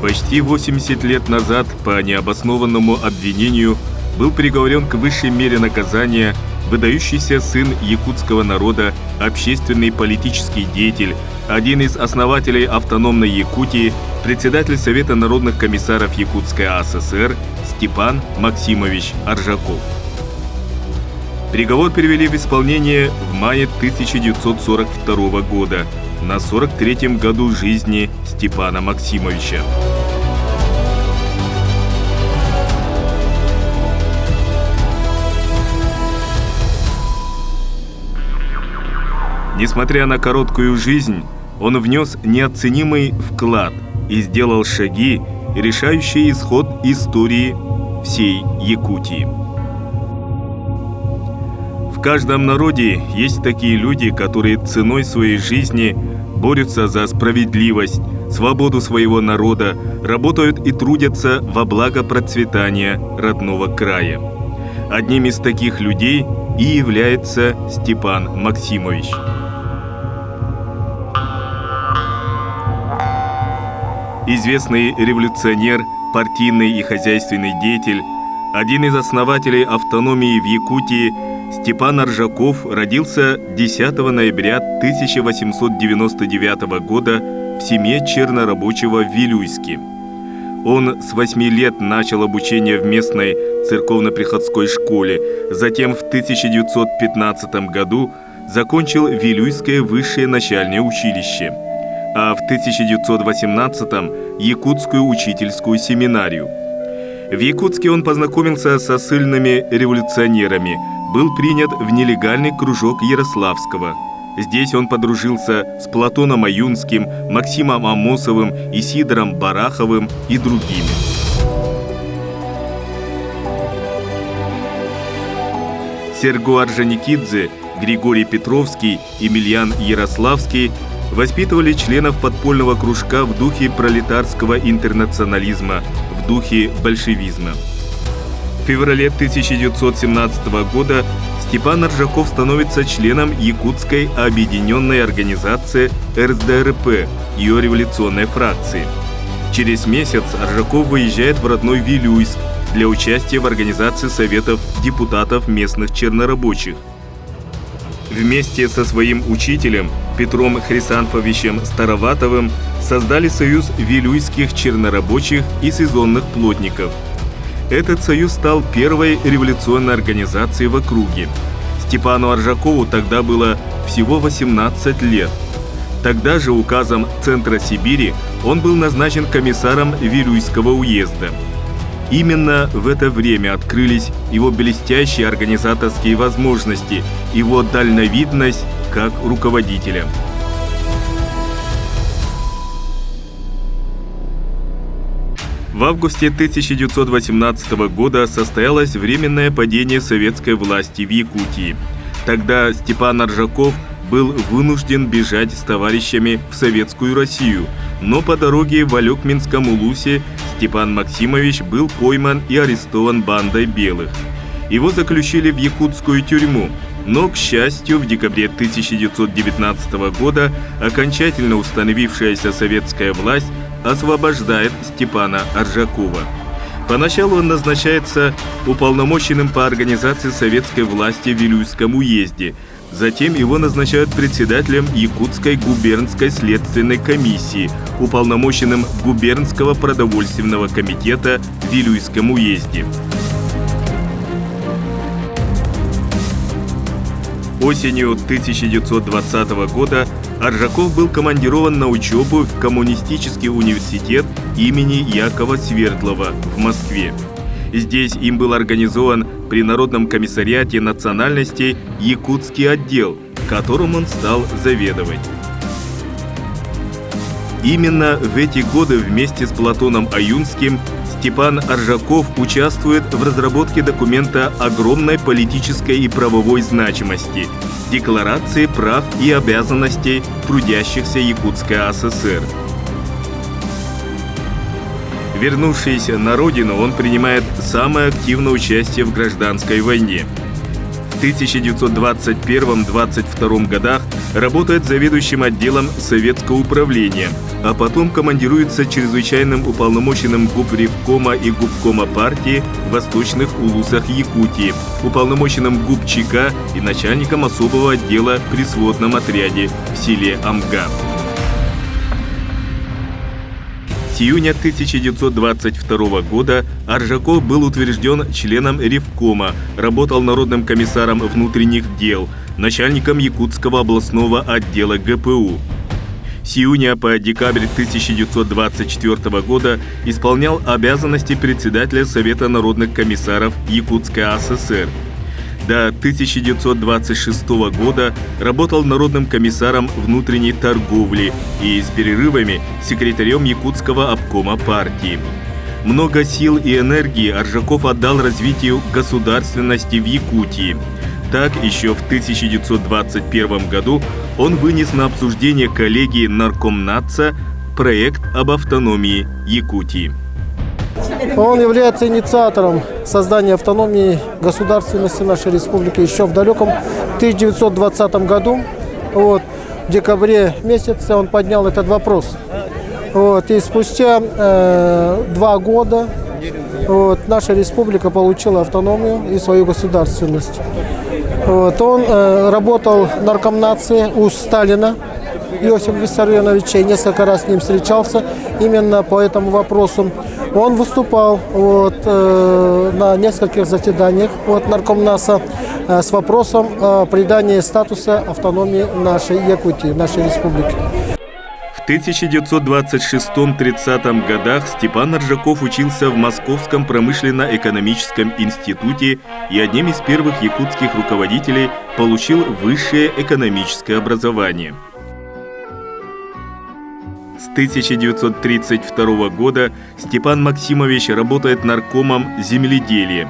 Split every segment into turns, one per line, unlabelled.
Почти 80 лет назад по необоснованному обвинению был приговорен к высшей мере наказания выдающийся сын якутского народа, общественный политический деятель, один из основателей автономной Якутии, председатель Совета народных комиссаров Якутской АССР Степан Максимович Аржаков. Приговор привели в исполнение в мае 1942 года, на 43-м году жизни Степана Максимовича. Несмотря на короткую жизнь, он внес неоценимый вклад и сделал шаги, решающие исход истории всей Якутии. В каждом народе есть такие люди, которые ценой своей жизни борются за справедливость, свободу своего народа, работают и трудятся во благо процветания родного края. Одним из таких людей и является Степан Максимович. Известный революционер, партийный и хозяйственный деятель, один из основателей автономии в Якутии, Степан Аржаков родился 10 ноября 1899 года в семье чернорабочего в Вилюйске. Он с 8 лет начал обучение в местной церковно-приходской школе, затем в 1915 году закончил Вилюйское высшее начальное училище, а в 1918-м – Якутскую учительскую семинарию. В Якутске он познакомился со ссыльными революционерами, был принят в нелегальный кружок Ярославского. Здесь он подружился с Платоном Аюнским, Максимом Амосовым, Исидором Бараховым и другими. Серго Орджоникидзе, Григорий Петровский, Емельян Ярославский воспитывали членов подпольного кружка в духе пролетарского интернационализма, в духе большевизма. В феврале 1917 года Степан Аржаков становится членом Якутской объединенной организации РСДРП, ее революционной фракции. Через месяц Аржаков выезжает в родной Вилюйск для участия в организации советов депутатов местных чернорабочих. Вместе со своим учителем Петром Хрисанфовичем Староватовым создали союз вилюйских чернорабочих и сезонных плотников. Этот союз стал первой революционной организацией в округе. Степану Аржакову тогда было всего 18 лет. Тогда же указом Центра Сибири он был назначен комиссаром Вилюйского уезда. Именно в это время открылись его блестящие организаторские возможности, его дальновидность как руководителя. В августе 1918 года состоялось временное падение советской власти в Якутии. Тогда Степан Аржаков был вынужден бежать с товарищами в Советскую Россию, но по дороге в Алекминском Улусе Степан Максимович был пойман и арестован бандой белых. Его заключили в якутскую тюрьму, но, к счастью, в декабре 1919 года окончательно установившаяся советская власть освобождает Степана Аржакова. Поначалу он назначается уполномоченным по организации советской власти в Вилюйском уезде. Затем его назначают председателем Якутской губернской следственной комиссии, уполномоченным губернского продовольственного комитета в Вилюйском уезде. Осенью 1920 года Аржаков был командирован на учебу в Коммунистический университет имени Якова Свердлова в Москве. Здесь им был организован при Народном комиссариате национальностей Якутский отдел, которым он стал заведовать. Именно в эти годы вместе с Платоном Аюнским Степан Аржаков участвует в разработке документа огромной политической и правовой значимости – Декларации прав и обязанностей трудящихся Якутской АССР. Вернувшись на родину, он принимает самое активное участие в гражданской войне. В В 1921-22 годах работает заведующим отделом советского управления, а потом командируется чрезвычайным уполномоченным губревкома и губкома партии в восточных улусах Якутии, уполномоченным губ-ЧК и начальником особого отдела при сводном отряде в селе Амга. С июня 1922 года Аржаков был утвержден членом Ревкома, работал народным комиссаром внутренних дел, начальником Якутского областного отдела ГПУ. С июня по декабрь 1924 года исполнял обязанности председателя Совета народных комиссаров Якутской АССР. До 1926 года работал народным комиссаром внутренней торговли и с перерывами секретарем Якутского обкома партии. Много сил и энергии Аржаков отдал развитию государственности в Якутии. Так, еще в 1921 году он вынес на обсуждение коллегии Наркомнатца проект об автономии Якутии.
Он является инициатором создания автономии государственности нашей республики еще в далеком 1920 году. В декабре месяце он поднял этот вопрос. И спустя 2 года наша республика получила автономию и свою государственность. Он работал в наркомнации у Сталина, Иосифа Виссарионовича, и несколько раз с ним встречался именно по этому вопросу. Он выступал на нескольких заседаниях наркомнаса с вопросом о придании статуса автономии нашей Якутии, нашей республики.
В 1926-30 годах Степан Аржаков учился в Московском промышленно-экономическом институте и одним из первых якутских руководителей получил высшее экономическое образование. С 1932 года Степан Максимович работает наркомом земледелия.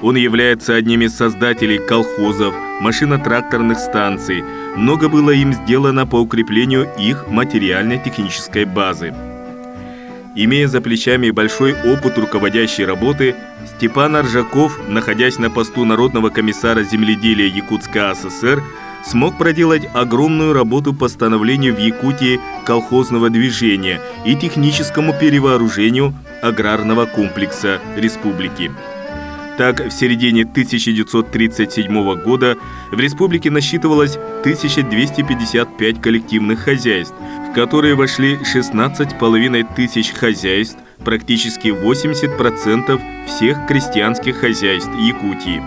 Он является одним из создателей колхозов, машино-тракторных станций. Много было им сделано по укреплению их материально-технической базы. Имея за плечами большой опыт руководящей работы, Степан Аржаков, находясь на посту Народного комиссара земледелия Якутской АССР, смог проделать огромную работу по становлению в Якутии колхозного движения и техническому перевооружению аграрного комплекса республики. Так, в середине 1937 года в республике насчитывалось 1255 коллективных хозяйств, в которые вошли 16,5 тысяч хозяйств, практически 80% всех крестьянских хозяйств Якутии.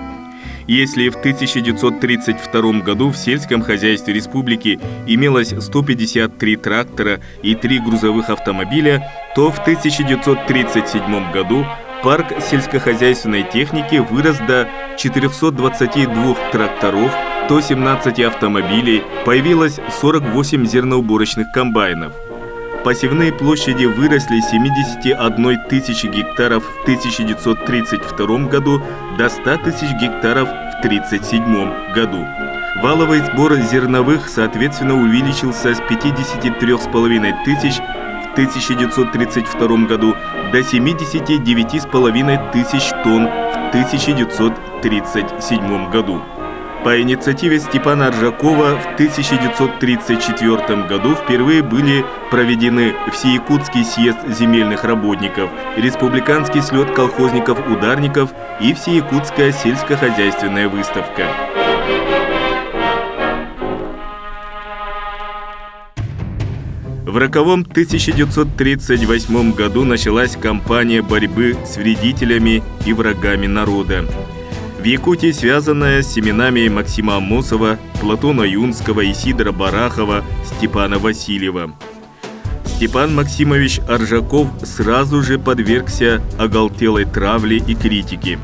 Если в 1932 году в сельском хозяйстве республики имелось 153 трактора и 3 грузовых автомобиля, то в 1937 году парк сельскохозяйственной техники вырос до 422 тракторов, 117 автомобилей, появилось 48 зерноуборочных комбайнов. Посевные площади выросли с 71 тысячи гектаров в 1932 году до 100 тысяч гектаров в 1937 году. Валовый сбор зерновых, соответственно, увеличился с 53,5 тысяч в 1932 году до 79,5 тысяч тонн в 1937 году. По инициативе Степана Аржакова в 1934 году впервые были проведены Всеякутский съезд земельных работников, Республиканский слет колхозников-ударников и Всеякутская сельскохозяйственная выставка. В роковом 1938 году началась кампания борьбы с вредителями и врагами народа. В Якутии, связанная с семенами Максима Амосова, Платона Юнского, Исидора Барахова, Степана Васильева. Степан Максимович Аржаков сразу же подвергся оголтелой травле и критике.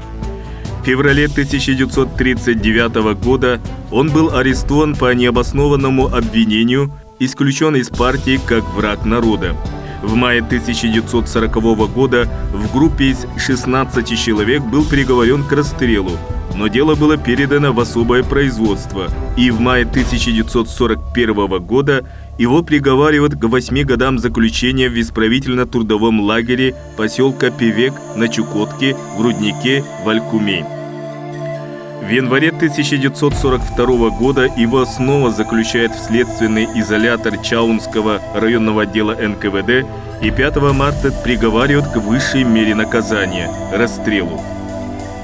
В феврале 1939 года он был арестован по необоснованному обвинению, исключен из партии как враг народа. В мае 1940 года в группе из 16 человек был приговорен к расстрелу, но дело было передано в особое производство, и в мае 1941 года его приговаривают к 8 годам заключения в исправительно-трудовом лагере поселка Певек на Чукотке, в Руднике, в Алькуме. В январе 1942 года его снова заключают в следственный изолятор Чаунского районного отдела НКВД и 5 марта приговаривают к высшей мере наказания – расстрелу.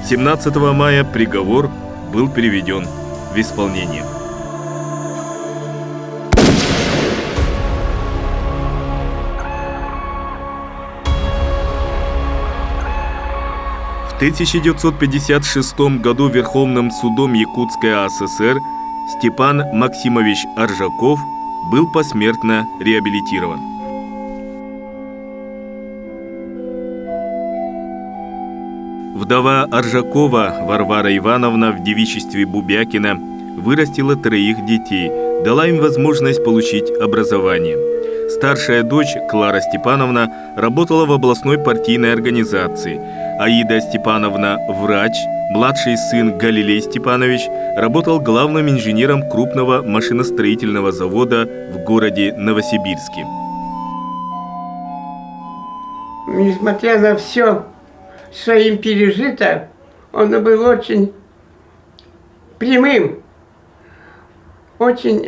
17 мая приговор был переведен в исполнение. В 1956 году Верховным судом Якутской АССР Степан Максимович Аржаков был посмертно реабилитирован. Вдова Аржакова Варвара Ивановна в девичестве Бубякина вырастила 3 детей, дала им возможность получить образование. Старшая дочь Клара Степановна работала в областной партийной организации, Аида Степановна – врач, младший сын Галилей Степанович работал главным инженером крупного машиностроительного завода в городе Новосибирске.
Несмотря на все, что им пережито, он был очень прямым, очень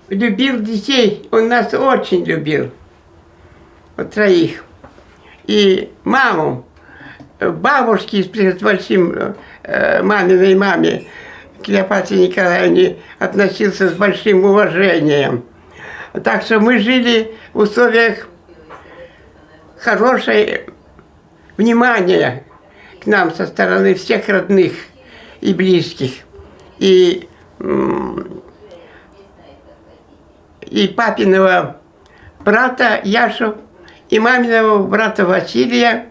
любил детей, он нас очень любил, вот 3. И маму, бабушки с большим, маминой маме, Клеопатре Николаевне, относился с большим уважением. Так что мы жили в условиях хорошего внимания к нам со стороны всех родных и близких. И папиного брата Яшу, и маминого брата Василия.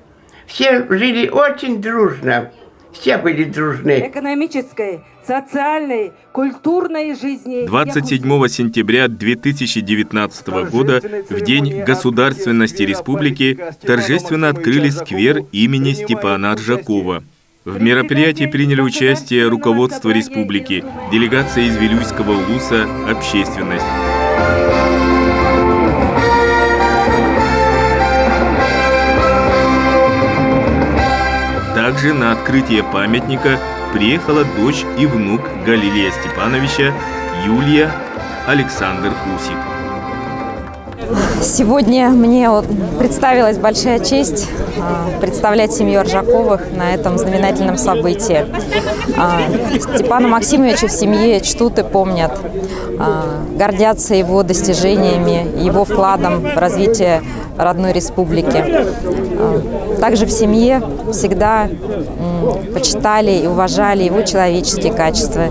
Все жили очень дружно. Все были дружны.
Экономической, социальной, культурной жизни.
27 сентября 2019 года, в День государственности республики, торжественно открыли сквер имени Степана Аржакова. В мероприятии приняли участие руководство республики, делегация из Вилюйского улуса, общественность. Также на открытие памятника приехала дочь и внук Галилея Степановича Юлия, Александр Усик.
Сегодня мне представилась большая честь представлять семью Аржаковых на этом знаменательном событии. Степана Максимовича в семье чтут и помнят, гордятся его достижениями, его вкладом в развитие родной республики. Также в семье всегда почитали и уважали его человеческие качества.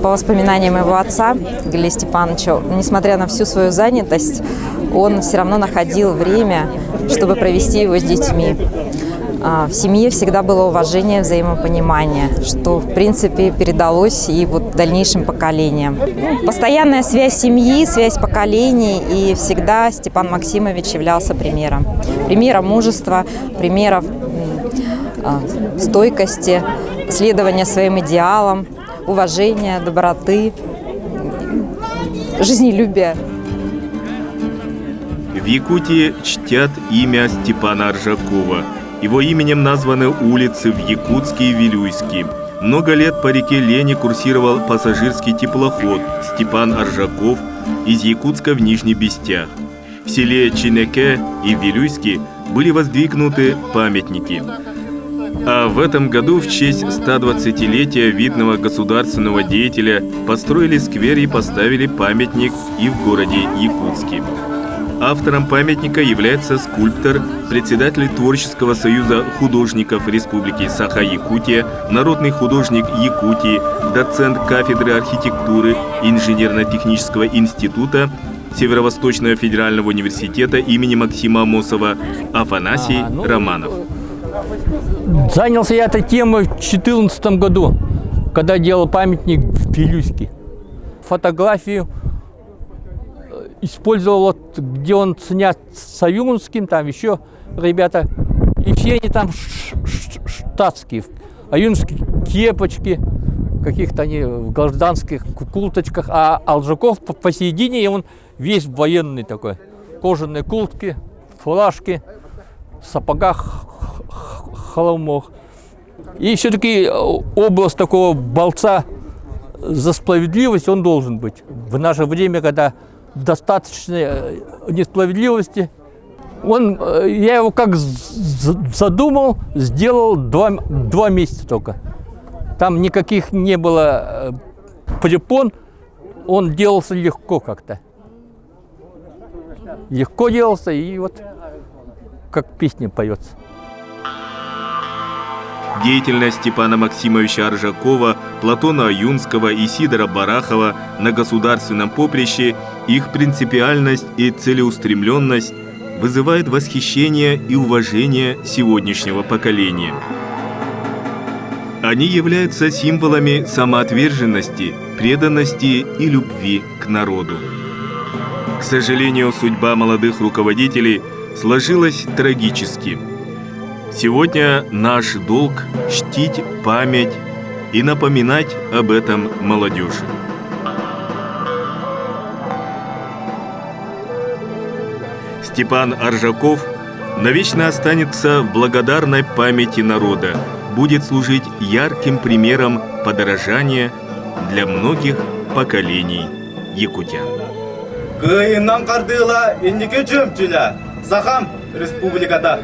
По воспоминаниям моего отца, Галилея Степановича, несмотря на всю свою занятость, он все равно находил время, чтобы провести его с детьми. В семье всегда было уважение, взаимопонимание, что, в принципе, передалось и дальнейшим поколениям. Постоянная связь семьи, связь поколений, и всегда Степан Максимович являлся примером. Примером мужества, примером стойкости, следования своим идеалам, уважения, доброты, жизнелюбия.
В Якутии чтят имя Степана Аржакова. Его именем названы улицы в Якутске и Вилюйске. Много лет по реке Лени курсировал пассажирский теплоход «Степан Аржаков» из Якутска в Нижний Бестях. В селе Чинеке и Вилюйске были воздвигнуты памятники. А в этом году в честь 120-летия видного государственного деятеля построили сквер и поставили памятник и в городе Якутске. Автором памятника является скульптор, председатель Творческого союза художников Республики Саха-Якутия, народный художник Якутии, доцент кафедры архитектуры Инженерно-технического института Северо-Восточного федерального университета имени Максима Амосова Афанасий Романов.
Занялся я этой темой в 2014 году, когда делал памятник в Вилюйске. Фотографию использовал, где он снят с Аюнским, там еще ребята. И все они там штатские. Аюнские кепочки, каких-то они в гражданских курточках. А Аржаков посередине, и он весь военный такой. Кожаные куртки, фуражки, в сапогах холмах. И все-таки образ такого борца за справедливость он должен быть. В наше время, когда достаточно несправедливости, я его как задумал, сделал 2 месяца только. Там никаких не было препон, он делался легко как-то. Легко делался, и вот как песня поется.
Деятельность Степана Максимовича Аржакова, Платона Аюнского и Сидора Барахова на государственном поприще, их принципиальность и целеустремленность вызывает восхищение и уважение сегодняшнего поколения. Они являются символами самоотверженности, преданности и любви к народу. К сожалению, судьба молодых руководителей сложилась трагически. Сегодня наш долг – чтить память и напоминать об этом молодежи. Степан Аржаков навечно останется в благодарной памяти народа, будет служить ярким примером подражания для многих поколений якутян.
Кыйыннан кардыла, иннике жөмчүлә, Сахам республикада.